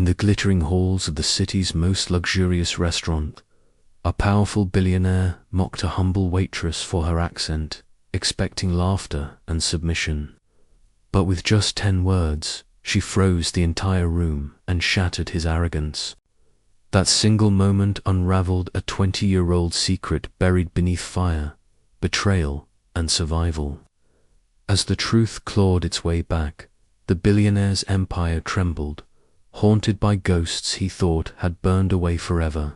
In the glittering halls of the city's most luxurious restaurant, a powerful billionaire mocked a humble waitress for her accent, expecting laughter and submission. But with just 10 words, she froze the entire room and shattered his arrogance. That single moment unraveled a 20-year-old secret buried beneath fire, betrayal, and survival. As the truth clawed its way back, the billionaire's empire trembled, haunted by ghosts he thought had burned away forever.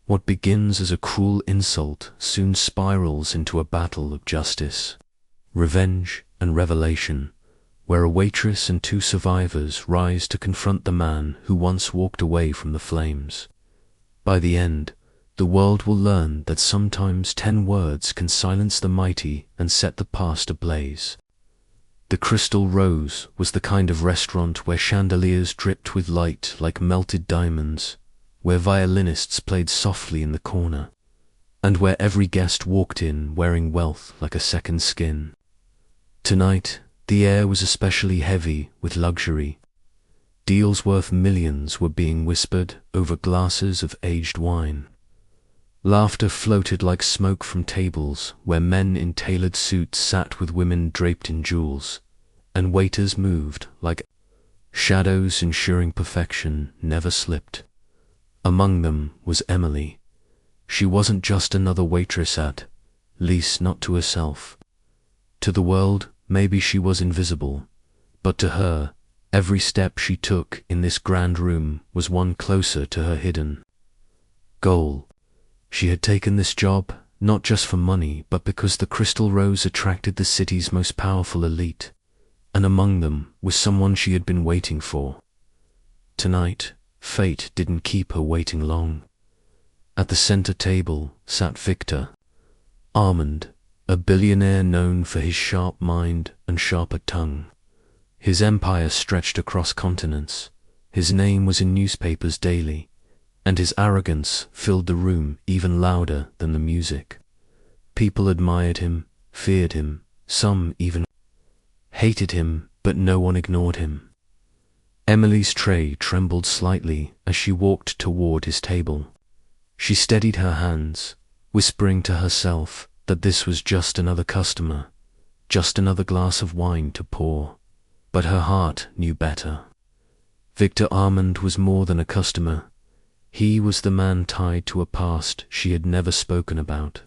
What begins as a cruel insult soon spirals into a battle of justice, revenge, and revelation, where a waitress and 2 survivors rise to confront the man who once walked away from the flames. By the end, the world will learn that sometimes 10 words can silence the mighty and set the past ablaze. The Crystal Rose was the kind of restaurant where chandeliers dripped with light like melted diamonds, where violinists played softly in the corner, and where every guest walked in wearing wealth like a second skin. Tonight, the air was especially heavy with luxury. Deals worth millions were being whispered over glasses of aged wine. Laughter floated like smoke from tables where men in tailored suits sat with women draped in jewels, and waiters moved like shadows ensuring perfection never slipped. Among them was Emily. She wasn't just another waitress at least not to herself. To the world, maybe she was invisible, but to her, every step she took in this grand room was one closer to her hidden goal. She had taken this job not just for money, but because the Crystal Rose attracted the city's most powerful elite, and among them was someone she had been waiting for. Tonight, fate didn't keep her waiting long. At the center table sat Victor Armand, a billionaire known for his sharp mind and sharper tongue. His empire stretched across continents. His name was in newspapers daily, and his arrogance filled the room even louder than the music. People admired him, feared him, some even hated him, but no one ignored him. Emily's tray trembled slightly as she walked toward his table. She steadied her hands, whispering to herself that this was just another customer, just another glass of wine to pour. But her heart knew better. Victor Armand was more than a customer. He was the man tied to a past she had never spoken about.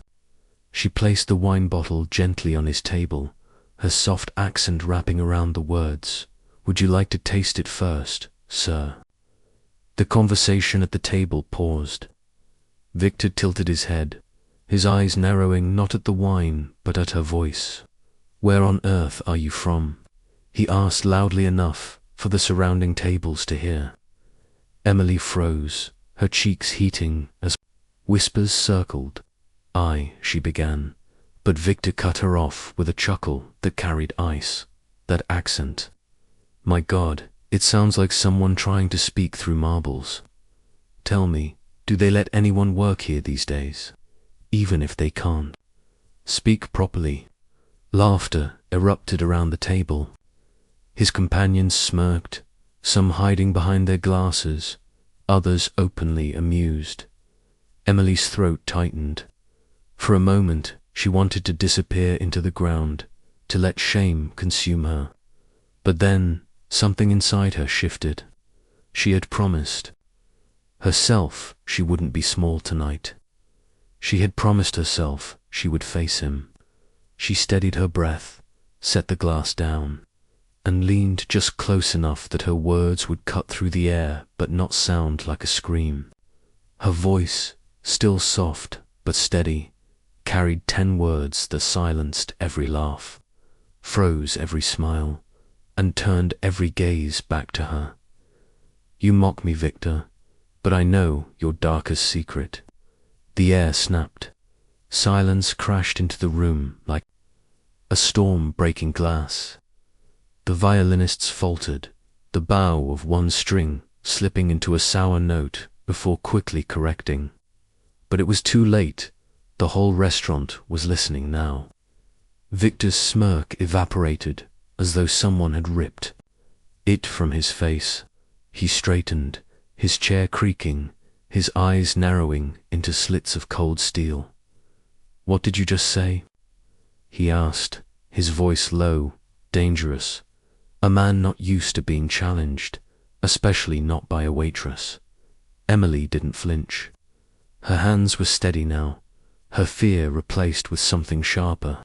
She placed the wine bottle gently on his table, her soft accent wrapping around the words, "Would you like to taste it first, sir?" The conversation at the table paused. Victor tilted his head, his eyes narrowing not at the wine but at her voice. "Where on earth are you from?" he asked loudly enough for the surrounding tables to hear. Emily froze, her cheeks heating as whispers circled. She began, but Victor cut her off with a chuckle that carried ice. That accent. My God, it sounds like someone trying to speak through marbles. Tell me, do they let anyone work here these days? Even if they can't speak properly. Laughter erupted around the table. His companions smirked, some hiding behind their glasses, others openly amused. Emily's throat tightened. For a moment, she wanted to disappear into the ground, to let shame consume her. But then, something inside her shifted. She had promised herself she wouldn't be small tonight. She had promised herself she would face him. She steadied her breath, set the glass down, and leaned just close enough that her words would cut through the air but not sound like a scream. Her voice, still soft but steady, carried 10 words that silenced every laugh, froze every smile, and turned every gaze back to her. You mock me, Victor, but I know your darkest secret. The air snapped. Silence crashed into the room like a storm breaking glass. The violinists faltered, the bow of one string slipping into a sour note before quickly correcting. But it was too late. The whole restaurant was listening now. Victor's smirk evaporated as though someone had ripped it from his face. He straightened, his chair creaking, his eyes narrowing into slits of cold steel. "What did you just say?" he asked, his voice low, dangerous. A man not used to being challenged, especially not by a waitress. Emily didn't flinch. Her hands were steady now, her fear replaced with something sharper.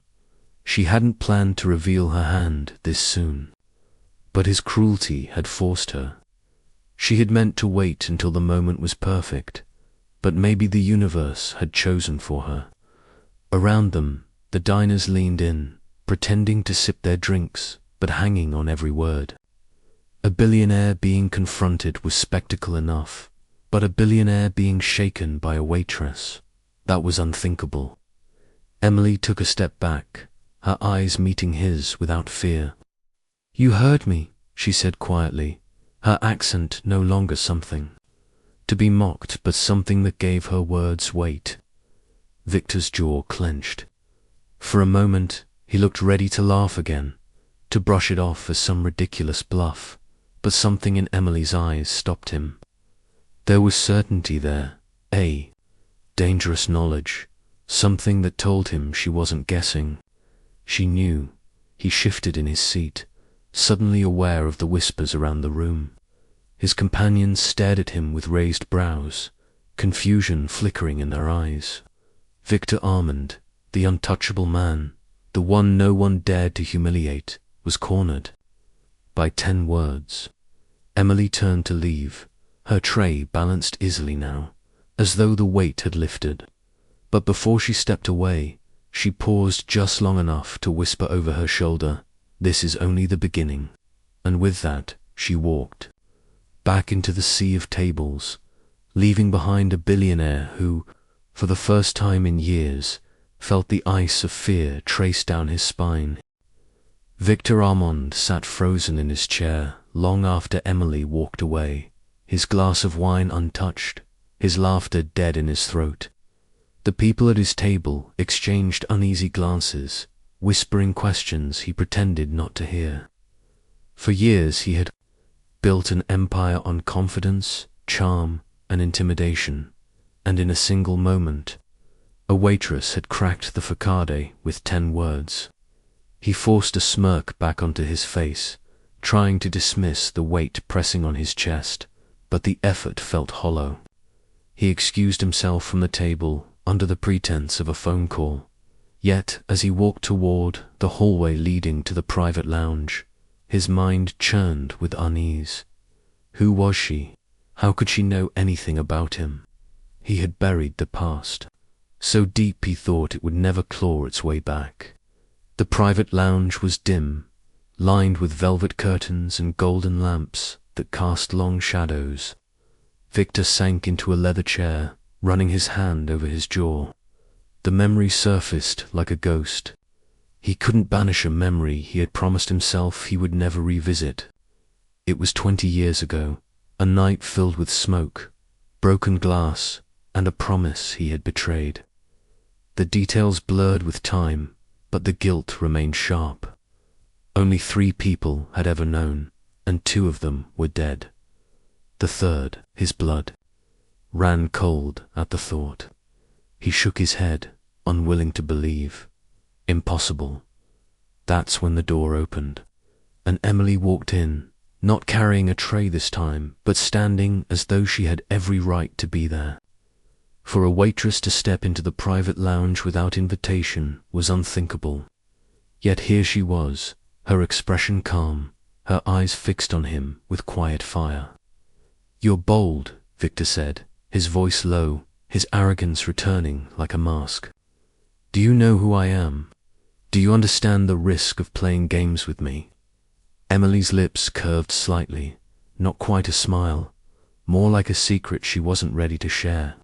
She hadn't planned to reveal her hand this soon, but his cruelty had forced her. She had meant to wait until the moment was perfect, but maybe the universe had chosen for her. Around them, the diners leaned in, pretending to sip their drinks, but hanging on every word. A billionaire being confronted was spectacle enough, but a billionaire being shaken by a waitress, that was unthinkable. Emily took a step back, her eyes meeting his without fear. "You heard me," she said quietly, her accent no longer something to be mocked, but something that gave her words weight. Victor's jaw clenched. For a moment, he looked ready to laugh again, to brush it off as some ridiculous bluff, but something in Emily's eyes stopped him. There was certainty there, a dangerous knowledge, something that told him she wasn't guessing. She knew. He shifted in his seat, suddenly aware of the whispers around the room. His companions stared at him with raised brows, confusion flickering in their eyes. Victor Armand, the untouchable man, the one no one dared to humiliate, was cornered. By 10 words. Emily turned to leave, her tray balanced easily now, as though the weight had lifted. But before she stepped away, she paused just long enough to whisper over her shoulder, "This is only the beginning." And with that, she walked back into the sea of tables, leaving behind a billionaire who, for the first time in years, felt the ice of fear trace down his spine. Victor Armand sat frozen in his chair long after Emily walked away, his glass of wine untouched, his laughter dead in his throat. The people at his table exchanged uneasy glances, whispering questions he pretended not to hear. For years he had built an empire on confidence, charm, and intimidation, and in a single moment, a waitress had cracked the facade with 10 words. He forced a smirk back onto his face, trying to dismiss the weight pressing on his chest, but the effort felt hollow. He excused himself from the table under the pretense of a phone call. Yet, as he walked toward the hallway leading to the private lounge, his mind churned with unease. Who was she? How could she know anything about him? He had buried the past, so deep he thought it would never claw its way back. The private lounge was dim, lined with velvet curtains and golden lamps that cast long shadows. Victor sank into a leather chair, running his hand over his jaw. The memory surfaced like a ghost. He couldn't banish a memory he had promised himself he would never revisit. It was 20 years ago, a night filled with smoke, broken glass, and a promise he had betrayed. The details blurred with time, but the guilt remained sharp. Only 3 people had ever known, and 2 of them were dead. The third, his blood, ran cold at the thought. He shook his head, unwilling to believe. Impossible. That's when the door opened, and Emily walked in, not carrying a tray this time, but standing as though she had every right to be there. For a waitress to step into the private lounge without invitation was unthinkable. Yet here she was, her expression calm, her eyes fixed on him with quiet fire. "You're bold," Victor said, his voice low, his arrogance returning like a mask. "Do you know who I am? Do you understand the risk of playing games with me?" Emily's lips curved slightly, not quite a smile, more like a secret she wasn't ready to share.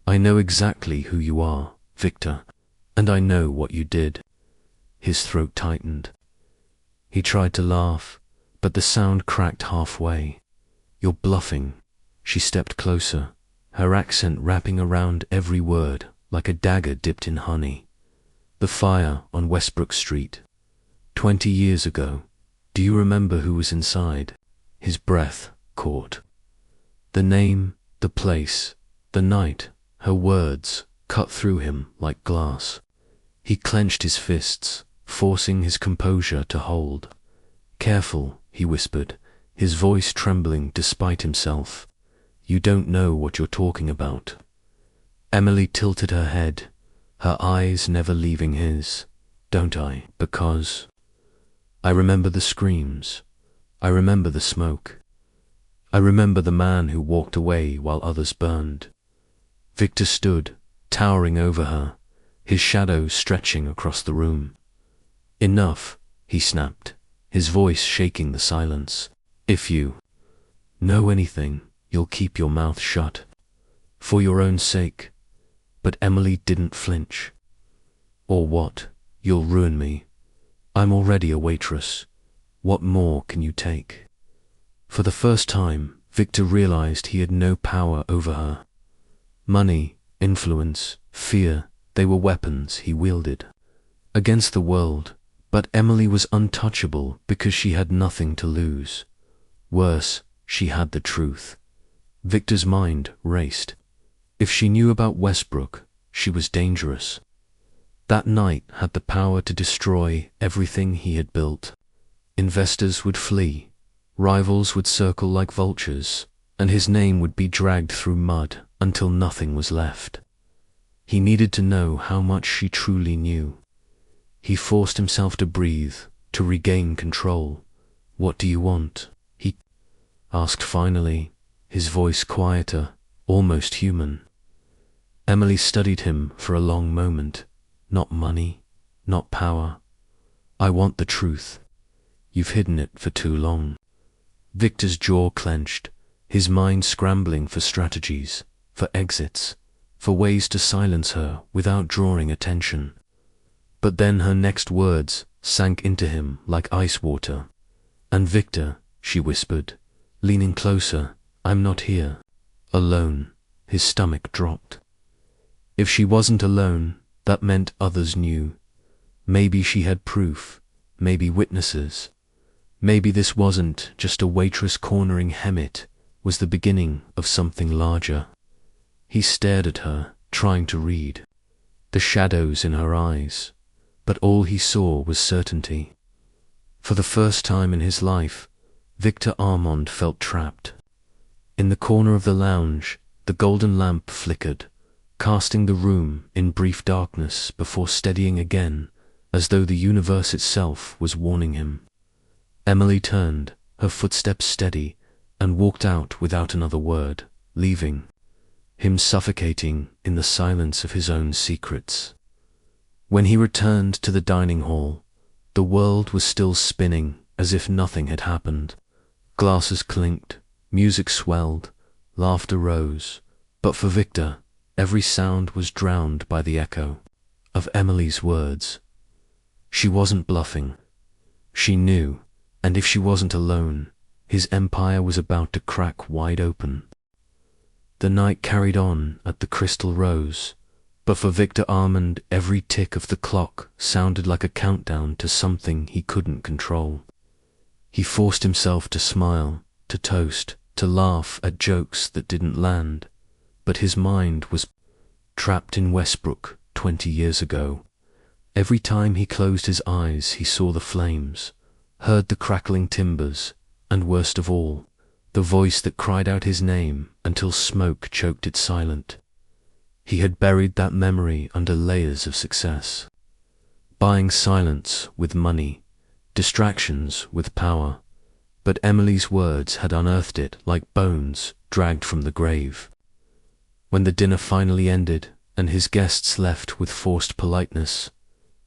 "I know exactly who you are, Victor, and I know what you did." His throat tightened. He tried to laugh, but the sound cracked halfway. "You're bluffing." She stepped closer, her accent wrapping around every word like a dagger dipped in honey. "The fire on Westbrook Street. 20 years ago. Do you remember who was inside?" His breath caught. The name, the place, the night, her words cut through him like glass. He clenched his fists, forcing his composure to hold. "Careful," he whispered, his voice trembling despite himself. "You don't know what you're talking about." Emily tilted her head, her eyes never leaving his. "Don't I? Because I remember the screams. I remember the smoke. I remember the man who walked away while others burned." Victor stood, towering over her, his shadow stretching across the room. "Enough," he snapped, his voice shaking the silence. "If you know anything, you'll keep your mouth shut. For your own sake." But Emily didn't flinch. "Or what? You'll ruin me. I'm already a waitress. What more can you take?" For the first time, Victor realized he had no power over her. Money, influence, fear, they were weapons he wielded against the world, but Emily was untouchable because she had nothing to lose. Worse, she had the truth. Victor's mind raced. If she knew about Westbrook, she was dangerous. That night had the power to destroy everything he had built. Investors would flee, rivals would circle like vultures, and his name would be dragged through mud until nothing was left. He needed to know how much she truly knew. He forced himself to breathe, to regain control. "What do you want?" he asked finally, his voice quieter, almost human. Emily studied him for a long moment. "Not money, not power. I want the truth. You've hidden it for too long." Victor's jaw clenched, his mind scrambling for strategies, for exits, for ways to silence her without drawing attention. But then her next words sank into him like ice water. "And Victor," she whispered, leaning closer, "I'm not here alone." His stomach dropped. If she wasn't alone, that meant others knew. Maybe she had proof, maybe witnesses. Maybe this wasn't just a waitress cornering Hemet, was the beginning of something larger. He stared at her, trying to read the shadows in her eyes, but all he saw was certainty. For the first time in his life, Victor Armand felt trapped. In the corner of the lounge, the golden lamp flickered, casting the room in brief darkness before steadying again, as though the universe itself was warning him. Emily turned, her footsteps steady, and walked out without another word, leaving him suffocating in the silence of his own secrets. When he returned to the dining hall, the world was still spinning as if nothing had happened. Glasses clinked, music swelled, laughter rose, but for Victor, every sound was drowned by the echo of Emily's words. She wasn't bluffing. She knew, and if she wasn't alone, his empire was about to crack wide open. The night carried on at the Crystal Rose, but for Victor Armand, every tick of the clock sounded like a countdown to something he couldn't control. He forced himself to smile, to toast, to laugh at jokes that didn't land, but his mind was trapped in Westbrook 20 years ago. Every time he closed his eyes, he saw the flames, heard the crackling timbers, and worst of all, the voice that cried out his name until smoke choked it silent. He had buried that memory under layers of success, buying silence with money, distractions with power, but Emily's words had unearthed it like bones dragged from the grave. When the dinner finally ended and his guests left with forced politeness,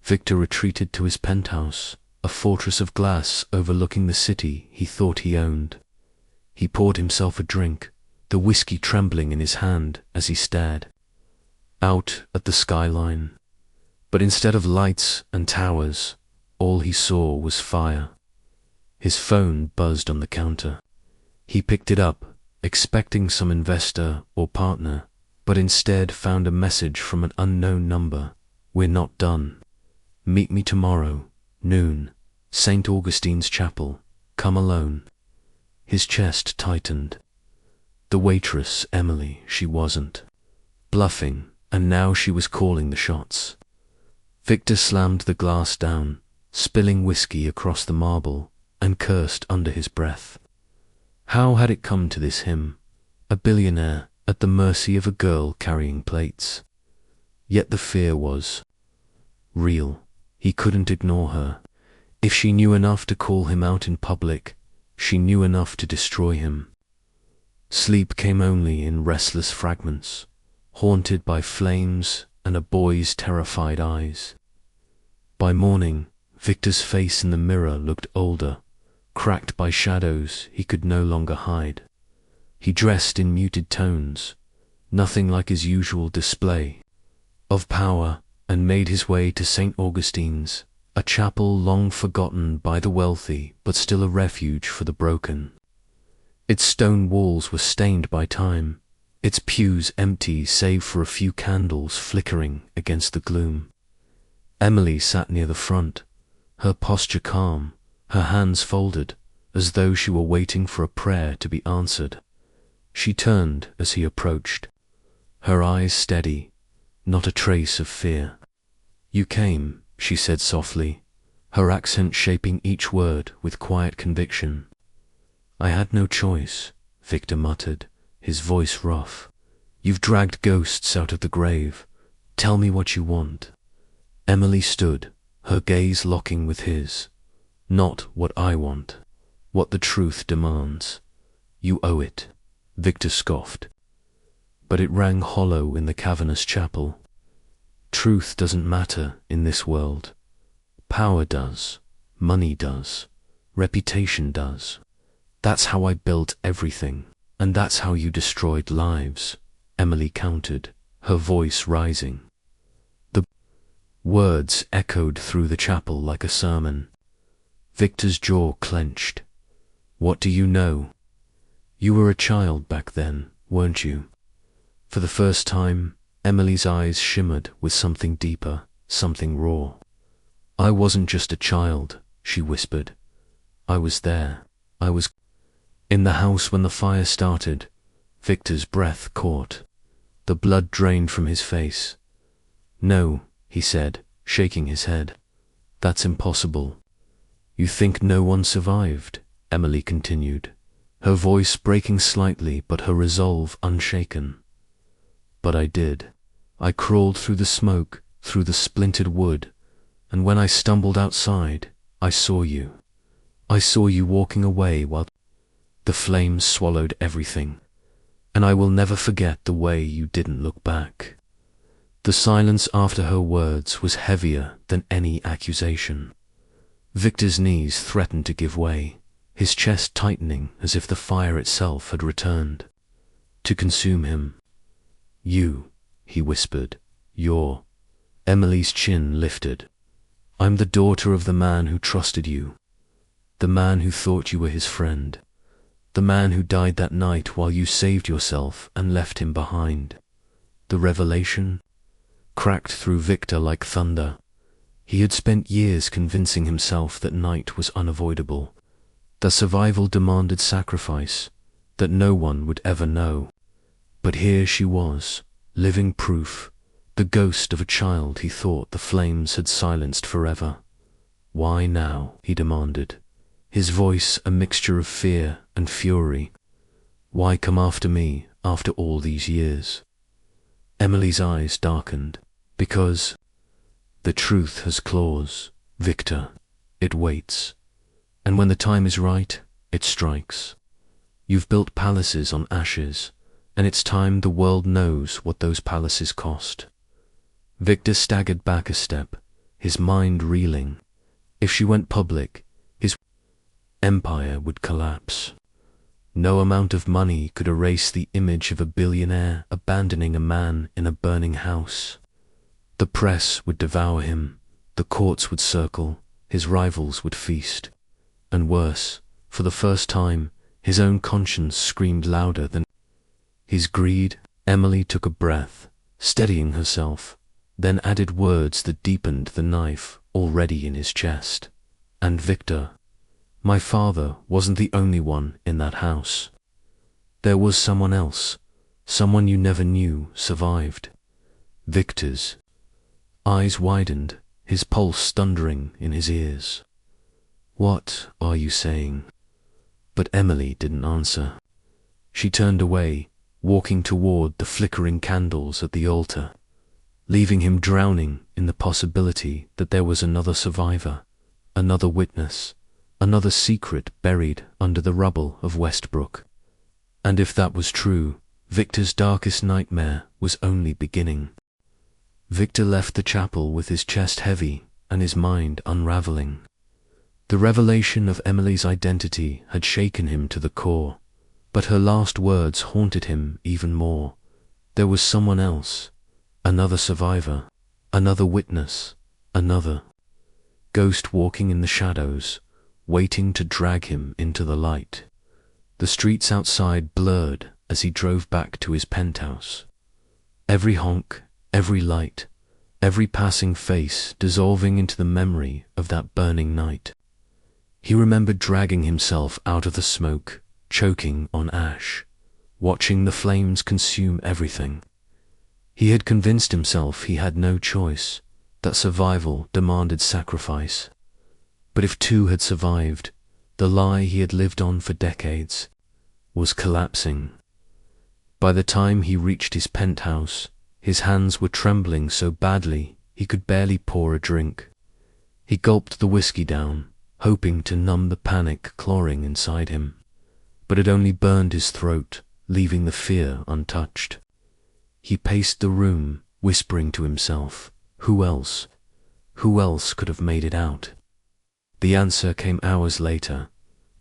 Victor retreated to his penthouse, a fortress of glass overlooking the city he thought he owned. He poured himself a drink, the whiskey trembling in his hand as he stared out at the skyline. But instead of lights and towers, all he saw was fire. His phone buzzed on the counter. He picked it up, expecting some investor or partner, but instead found a message from an unknown number. "We're not done. Meet me tomorrow, noon, St. Augustine's Chapel. Come alone." His chest tightened. The waitress, Emily, she wasn't bluffing, and now she was calling the shots. Victor slammed the glass down, spilling whiskey across the marble, and cursed under his breath. How had it come to this, him, a billionaire, at the mercy of a girl carrying plates? Yet the fear was real. He couldn't ignore her. If she knew enough to call him out in public, she knew enough to destroy him. Sleep came only in restless fragments, haunted by flames and a boy's terrified eyes. By morning, Victor's face in the mirror looked older, cracked by shadows he could no longer hide. He dressed in muted tones, nothing like his usual display of power, and made his way to St. Augustine's, a chapel long forgotten by the wealthy but still a refuge for the broken. Its stone walls were stained by time, its pews empty save for a few candles flickering against the gloom. Emily sat near the front, her posture calm, her hands folded, as though she were waiting for a prayer to be answered. She turned as he approached, her eyes steady, not a trace of fear. "You came," she said softly, her accent shaping each word with quiet conviction. "I had no choice," Victor muttered, his voice rough. "You've dragged ghosts out of the grave. Tell me what you want." Emily stood, her gaze locking with his. "Not what I want, what the truth demands. You owe it," Victor scoffed. But it rang hollow in the cavernous chapel. "Truth doesn't matter in this world. Power does, money does, reputation does. That's how I built everything, and that's how you destroyed lives," Emily countered, her voice rising. The words echoed through the chapel like a sermon. Victor's jaw clenched. "What do you know? You were a child back then, weren't you?" For the first time, Emily's eyes shimmered with something deeper, something raw. "I wasn't just a child," she whispered. "I was there. I was in the house when the fire started." Victor's breath caught. The blood drained from his face. "No," he said, shaking his head. "That's impossible." "You think no one survived?" Emily continued, her voice breaking slightly but her resolve unshaken. "But I did. I crawled through the smoke, through the splintered wood, and when I stumbled outside, I saw you. I saw you walking away while the flames swallowed everything, and I will never forget the way you didn't look back." The silence after her words was heavier than any accusation. Victor's knees threatened to give way, his chest tightening as if the fire itself had returned to consume him. "You," he whispered, "you're—" Emily's chin lifted. "I'm the daughter of the man who trusted you, the man who thought you were his friend, the man who died that night while you saved yourself and left him behind." The revelation cracked through Victor like thunder. He had spent years convincing himself that night was unavoidable, that survival demanded sacrifice, that no one would ever know. But here she was, living proof, the ghost of a child he thought the flames had silenced forever. "Why now?" he demanded, his voice a mixture of fear and fury. "Why come after me after all these years?" Emily's eyes darkened. "Because the truth has claws, Victor. It waits. And when the time is right, it strikes. You've built palaces on ashes, and it's time the world knows what those palaces cost." Victor staggered back a step, his mind reeling. If she went public, his empire would collapse. No amount of money could erase the image of a billionaire abandoning a man in a burning house. The press would devour him, the courts would circle, his rivals would feast. And worse, for the first time, his own conscience screamed louder than his greed. Emily took a breath, steadying herself, then added words that deepened the knife already in his chest. "And Victor, my father wasn't the only one in that house." There was someone else, someone you never knew survived. Victor's eyes widened, his pulse thundering in his ears. What are you saying? But Emily didn't answer. She turned away, walking toward the flickering candles at the altar, leaving him drowning in the possibility that there was another survivor, another witness, another secret buried under the rubble of Westbrook. And if that was true, Victor's darkest nightmare was only beginning. Victor left the chapel with his chest heavy and his mind unraveling. The revelation of Emily's identity had shaken him to the core, but her last words haunted him even more. There was someone else, another survivor, another witness, another ghost walking in the shadows, waiting to drag him into the light. The streets outside blurred as he drove back to his penthouse. Every honk, every light, every passing face dissolving into the memory of that burning night. He remembered dragging himself out of the smoke, choking on ash, watching the flames consume everything. He had convinced himself he had no choice, that survival demanded sacrifice. But if two had survived, the lie he had lived on for decades was collapsing. By the time he reached his penthouse, his hands were trembling so badly he could barely pour a drink. He gulped the whiskey down, hoping to numb the panic clawing inside him, but it only burned his throat, leaving the fear untouched. He paced the room, whispering to himself, who else could have made it out? The answer came hours later,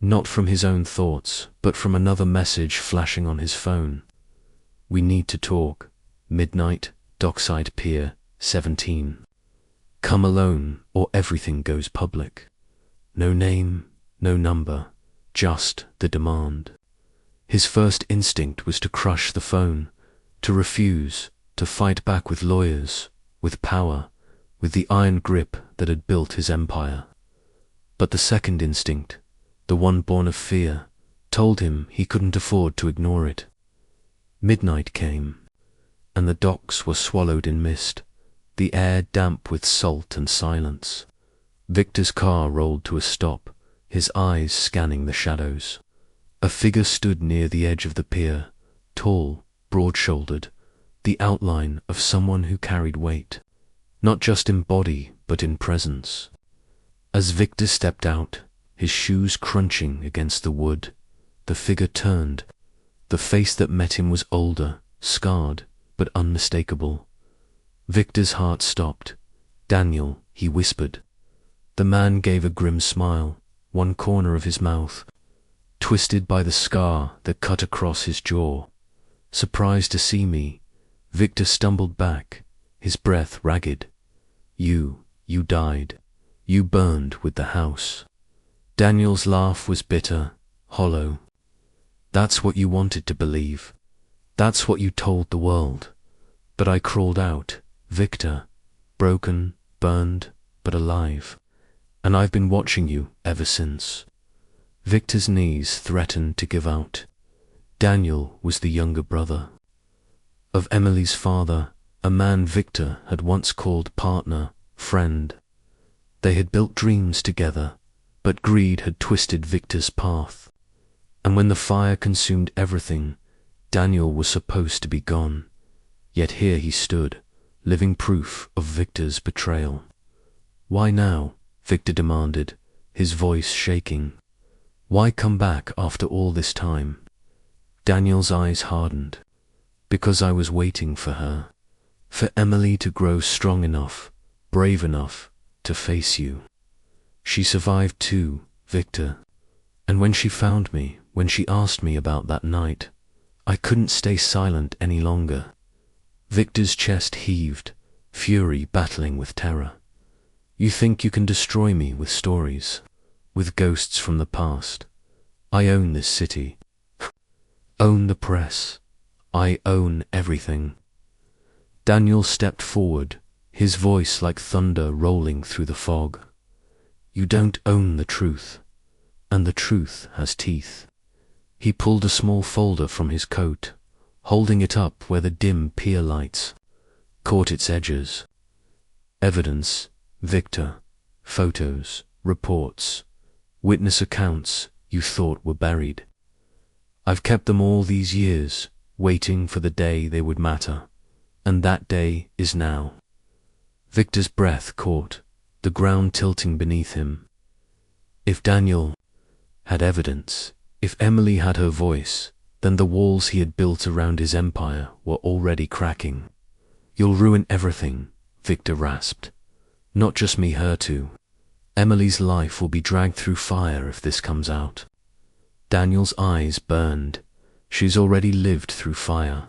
not from his own thoughts, but from another message flashing on his phone. We need to talk. Midnight, Dockside Pier, 17. Come alone, or everything goes public. No name, no number, just the demand. His first instinct was to crush the phone, to refuse, to fight back with lawyers, with power, with the iron grip that had built his empire. But the second instinct, the one born of fear, told him he couldn't afford to ignore it. Midnight came, and the docks were swallowed in mist, the air damp with salt and silence. Victor's car rolled to a stop, his eyes scanning the shadows. A figure stood near the edge of the pier, tall, broad-shouldered, the outline of someone who carried weight, not just in body but in presence. As Victor stepped out, his shoes crunching against the wood, the figure turned. The face that met him was older, scarred, but unmistakable. Victor's heart stopped. "Daniel," he whispered. The man gave a grim smile, one corner of his mouth twisted by the scar that cut across his jaw. Surprised to see me, Victor stumbled back, his breath ragged. You died. You burned with the house." Daniel's laugh was bitter, hollow. "That's what you wanted to believe. That's what you told the world. But I crawled out, Victor, broken, burned, but alive. And I've been watching you ever since." Victor's knees threatened to give out. Daniel was the younger brother of Emily's father, a man Victor had once called partner, friend. They had built dreams together, but greed had twisted Victor's path. And when the fire consumed everything, Daniel was supposed to be gone. Yet here he stood, living proof of Victor's betrayal. "Why now?" Victor demanded, his voice shaking. "Why come back after all this time?" Daniel's eyes hardened. "Because I was waiting for her. For Emily to grow strong enough, brave enough, to face you. She survived too, Victor. And when she found me, when she asked me about that night, I couldn't stay silent any longer." Victor's chest heaved, fury battling with terror. "You think you can destroy me with stories, with ghosts from the past? I own this city. Own the press. I own everything." Daniel stepped forward, his voice like thunder rolling through the fog. "You don't own the truth, and the truth has teeth." He pulled a small folder from his coat, holding it up where the dim pier lights caught its edges. Evidence, Victor. Photos, reports, witness accounts you thought were buried. I've kept them all these years, waiting for the day they would matter. And that day is now. Victor's breath caught, the ground tilting beneath him. If Daniel had evidence, if Emily had her voice, then the walls he had built around his empire were already cracking. You'll ruin everything, Victor rasped. Not just me, her too. Emily's life will be dragged through fire if this comes out. Daniel's eyes burned. She's already lived through fire.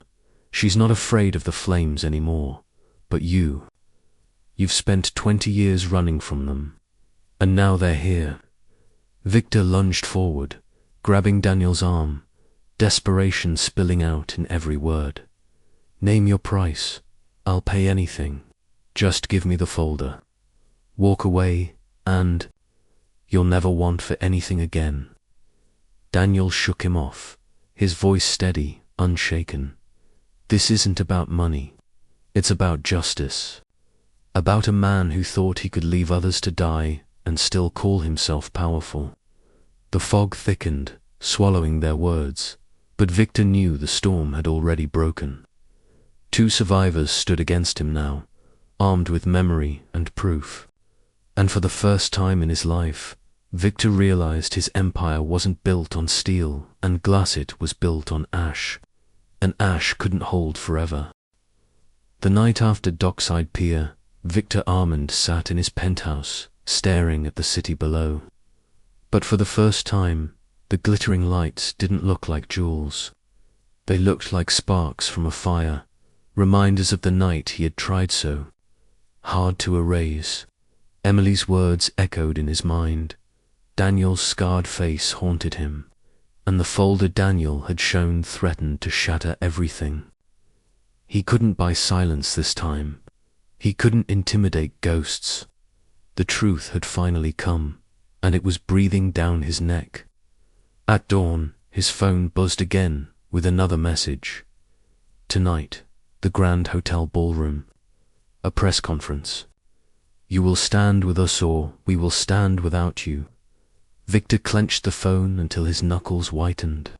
She's not afraid of the flames anymore. But you've spent 20 years running from them. And now they're here. Victor lunged forward, grabbing Daniel's arm, desperation spilling out in every word. Name your price. I'll pay anything. Just give me the folder. Walk away, and you'll never want for anything again. Daniel shook him off, his voice steady, unshaken. This isn't about money. It's about justice. About a man who thought he could leave others to die and still call himself powerful. The fog thickened, swallowing their words, but Victor knew the storm had already broken. 2 survivors stood against him now, armed with memory and proof. And for the first time in his life, Victor realized his empire wasn't built on steel and glass, it was built on ash. And ash couldn't hold forever. The night after Dockside Pier, Victor Armand sat in his penthouse, staring at the city below. But for the first time, the glittering lights didn't look like jewels. They looked like sparks from a fire, reminders of the night he had tried so hard to erase. Emily's words echoed in his mind. Daniel's scarred face haunted him, and the folder Daniel had shown threatened to shatter everything. He couldn't buy silence this time. He couldn't intimidate ghosts. The truth had finally come, and it was breathing down his neck. At dawn, his phone buzzed again with another message. Tonight, the Grand Hotel Ballroom. A press conference. You will stand with us or we will stand without you. Victor clenched the phone until his knuckles whitened.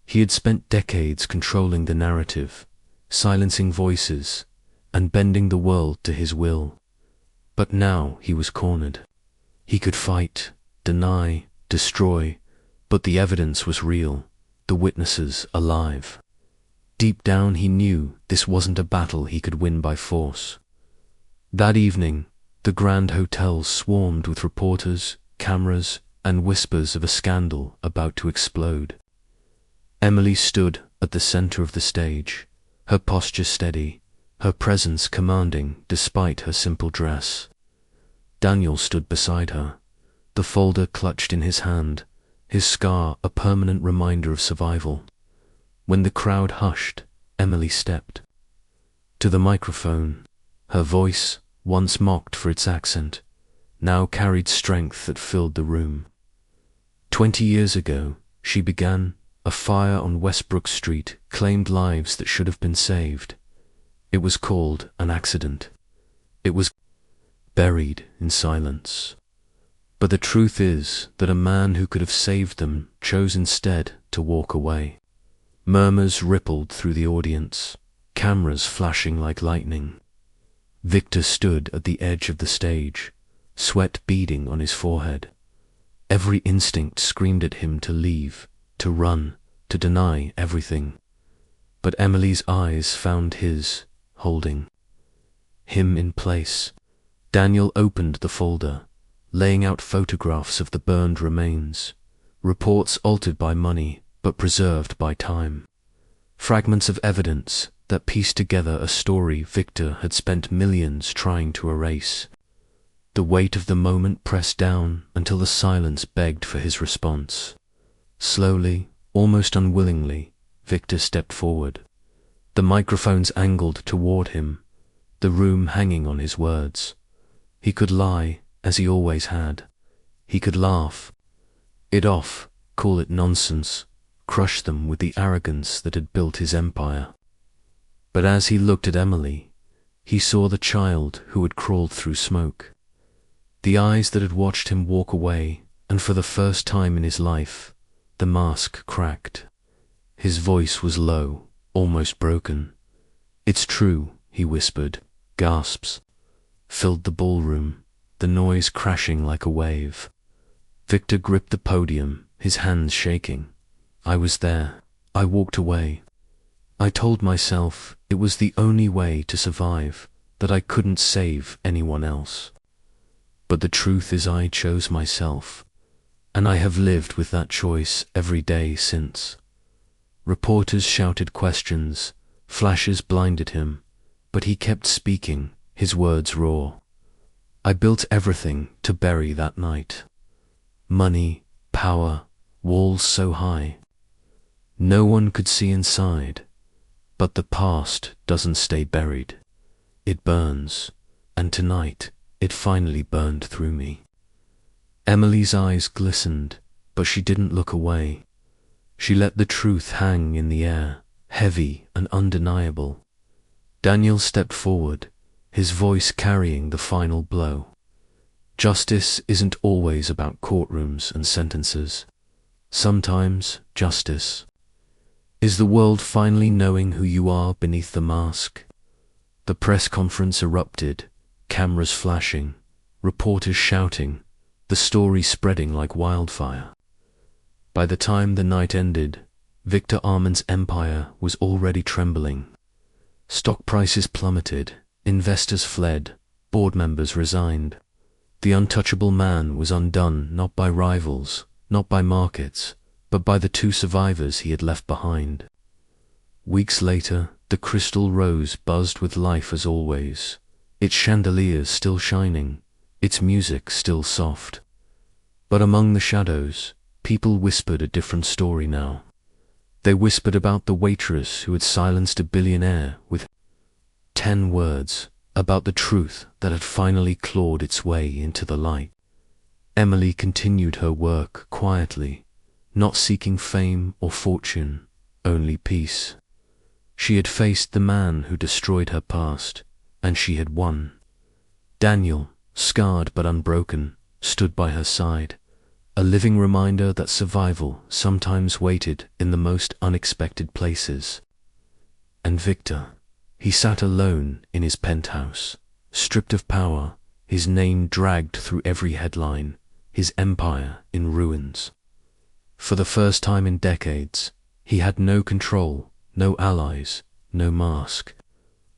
He had spent decades controlling the narrative, silencing voices, and bending the world to his will. But now he was cornered. He could fight, deny, destroy, but the evidence was real, the witnesses alive. Deep down he knew this wasn't a battle he could win by force. That evening, the Grand Hotel swarmed with reporters, cameras, and whispers of a scandal about to explode. Emily stood at the center of the stage, her posture steady, her presence commanding despite her simple dress. Daniel stood beside her, the folder clutched in his hand, his scar a permanent reminder of survival. When the crowd hushed, Emily stepped to the microphone. Her voice, once mocked for its accent, now carried strength that filled the room. 20 years ago, she began. A fire on Westbrook Street claimed lives that should have been saved. It was called an accident. It was buried in silence. But the truth is that a man who could have saved them chose instead to walk away. Murmurs rippled through the audience, cameras flashing like lightning. Victor stood at the edge of the stage, sweat beading on his forehead. Every instinct screamed at him to leave, to run, to deny everything. But Emily's eyes found his, holding him in place. Daniel opened the folder, laying out photographs of the burned remains, reports altered by money but preserved by time. Fragments of evidence that pieced together a story Victor had spent millions trying to erase. The weight of the moment pressed down until the silence begged for his response. Slowly, almost unwillingly, Victor stepped forward. The microphones angled toward him, the room hanging on his words. He could lie, as he always had. He could laugh it off, call it nonsense, crush them with the arrogance that had built his empire. But as he looked at Emily, he saw the child who had crawled through smoke. The eyes that had watched him walk away, and for the first time in his life, the mask cracked. His voice was low, almost broken. "It's true," he whispered. Gasps filled the ballroom, the noise crashing like a wave. Victor gripped the podium, his hands shaking. "I was there. I walked away. I told myself it was the only way to survive, that I couldn't save anyone else. But the truth is I chose myself, and I have lived with that choice every day since." Reporters shouted questions, flashes blinded him, but he kept speaking, his words raw. "I built everything to bury that night. Money, power, walls so high. No one could see inside. But the past doesn't stay buried. It burns, and tonight it finally burned through me." Emily's eyes glistened, but she didn't look away. She let the truth hang in the air, heavy and undeniable. Daniel stepped forward, his voice carrying the final blow. Justice isn't always about courtrooms and sentences. Sometimes justice is the world finally knowing who you are beneath the mask. The press conference erupted, cameras flashing, reporters shouting, the story spreading like wildfire. By the time the night ended, Victor Armand's empire was already trembling. Stock prices plummeted, investors fled, board members resigned. The untouchable man was undone not by rivals, not by markets, but by the two survivors he had left behind. Weeks later, the Crystal Rose buzzed with life as always, its chandeliers still shining, its music still soft. But among the shadows, people whispered a different story now. They whispered about the waitress who had silenced a billionaire with 10 words, about the truth that had finally clawed its way into the light. Emily continued her work quietly, not seeking fame or fortune, only peace. She had faced the man who destroyed her past, and she had won. Daniel, scarred but unbroken, stood by her side, a living reminder that survival sometimes waited in the most unexpected places. And Victor, he sat alone in his penthouse, stripped of power, his name dragged through every headline, his empire in ruins. For the first time in decades, he had no control, no allies, no mask.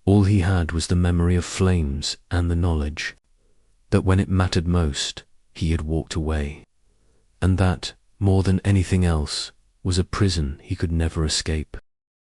All he had was the memory of flames and the knowledge that when it mattered most, he had walked away. And that, more than anything else, was a prison he could never escape.